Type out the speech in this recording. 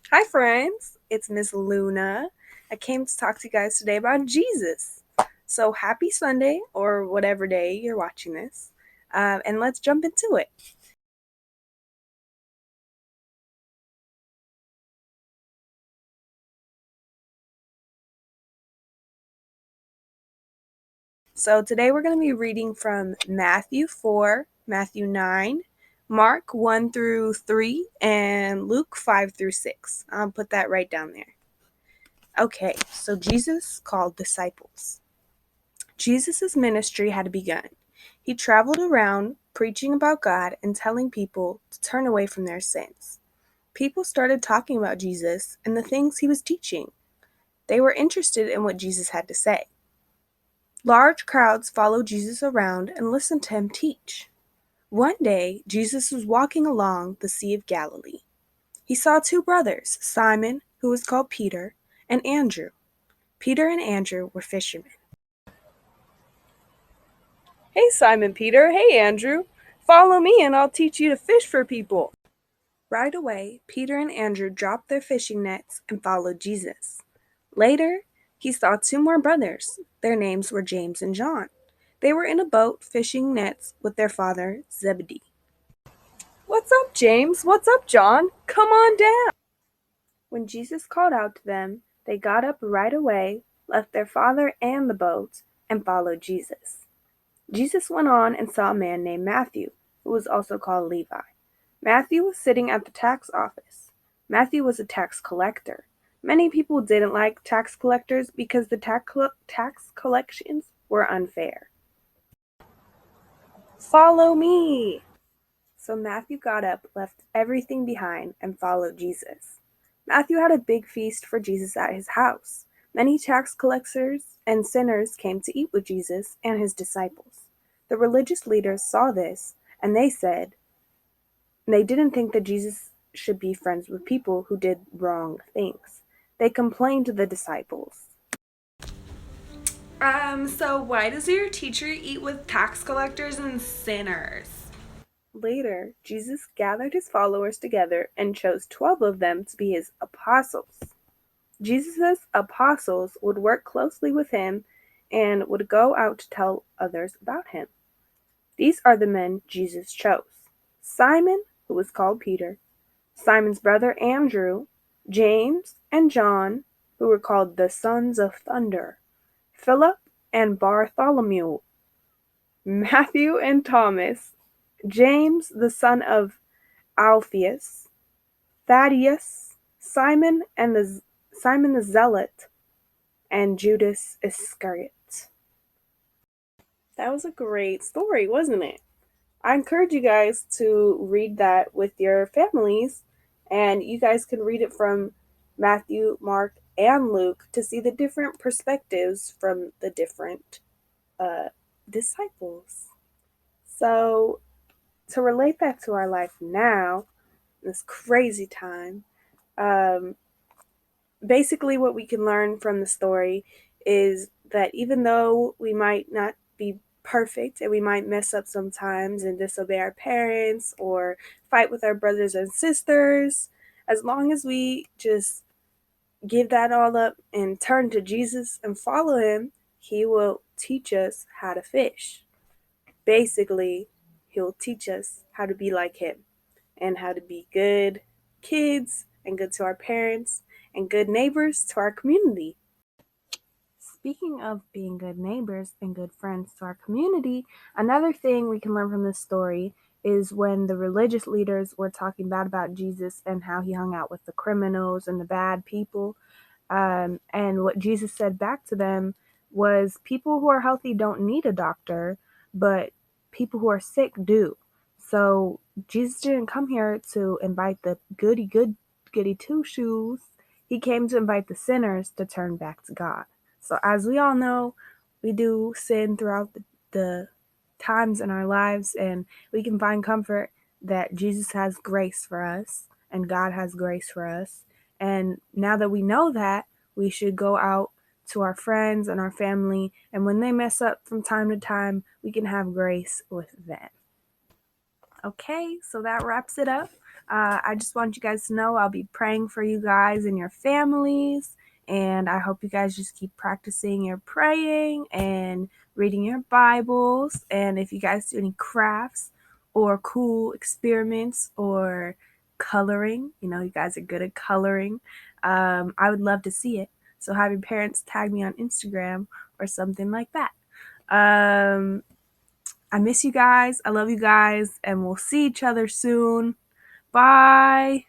Hi, friends. It's Miss Luna. I came to talk to you guys today about Jesus. So, happy Sunday, or whatever day you're watching this, and let's jump into it. So, today we're going to be reading from Matthew 4, Matthew 9, Mark 1 through 3, and Luke 5 through 6. I'll put that right down there. Okay, so Jesus called disciples. Jesus' ministry had begun. He traveled around preaching about God and telling people to turn away from their sins. People started talking about Jesus and the things he was teaching. They were interested in what Jesus had to say. Large crowds followed Jesus around and listened to him teach. One day, Jesus was walking along the Sea of Galilee. He saw two brothers, Simon, who was called Peter, and Andrew. Peter and Andrew were fishermen. Hey, Simon Peter. Hey, Andrew. Follow me and I'll teach you to fish for people. Right away, Peter and Andrew dropped their fishing nets and followed Jesus. Later, he saw two more brothers. Their names were James and John. They were in a boat fishing nets with their father, Zebedee. What's up, James? What's up, John? Come on down. When Jesus called out to them, they got up right away, left their father and the boat, and followed Jesus. Jesus went on and saw a man named Matthew, who was also called Levi. Matthew was sitting at the tax office. Matthew was a tax collector. Many people didn't like tax collectors because the tax collections were unfair. Follow me! So Matthew got up, left everything behind, and followed Jesus. Matthew had a big feast for Jesus at his house. Many tax collectors and sinners came to eat with Jesus and his disciples. The religious leaders saw this, and they didn't think that Jesus should be friends with people who did wrong things. They complained to the disciples. So why does your teacher eat with tax collectors and sinners? Later, Jesus gathered his followers together and chose 12 of them to be his apostles. Jesus' apostles would work closely with him and would go out to tell others about him. These are the men Jesus chose: Simon, who was called Peter, Simon's brother Andrew, James and John, who were called the sons of thunder, Philip and Bartholomew, Matthew and Thomas, James the son of Alphaeus, Thaddeus, Simon the Zealot, and Judas Iscariot. That was a great story, wasn't it? I encourage you guys to read that with your families, and you guys can read it from Matthew, Mark, and Luke to see the different perspectives from the different uh, disciples. So, to relate that to our life now, this crazy time, um, basically what we can learn from the story is that even though we might not be perfect and we might mess up sometimes and disobey our parents or fight with our brothers and sisters, as long as we just give that all up and turn to Jesus and follow him, he will teach us how to fish. Basically, he'll teach us how to be like him and how to be good kids and good to our parents and good neighbors to our community. Speaking of being good neighbors and good friends to our community, another thing we can learn from this story is when the religious leaders were talking bad about Jesus and how he hung out with the criminals and the bad people. And what Jesus said back to them was people who are healthy don't need a doctor, but people who are sick do. So Jesus didn't come here to invite the goody two shoes. He came to invite the sinners to turn back to God. So as we all know, we do sin throughout the times in our lives, and we can find comfort that Jesus has grace for us and God has grace for us. And now that we know that, we should go out to our friends and our family, and when they mess up from time to time, we can have grace with them. Okay, so that wraps it up I just want you guys to know I'll be praying for you guys and your families. And I hope you guys just keep practicing your praying and reading your Bibles. And if you guys do any crafts or cool experiments or coloring, you guys are good at coloring, I would love to see it. So have your parents tag me on Instagram or something like that. I miss you guys. I love you guys. And we'll see each other soon. Bye.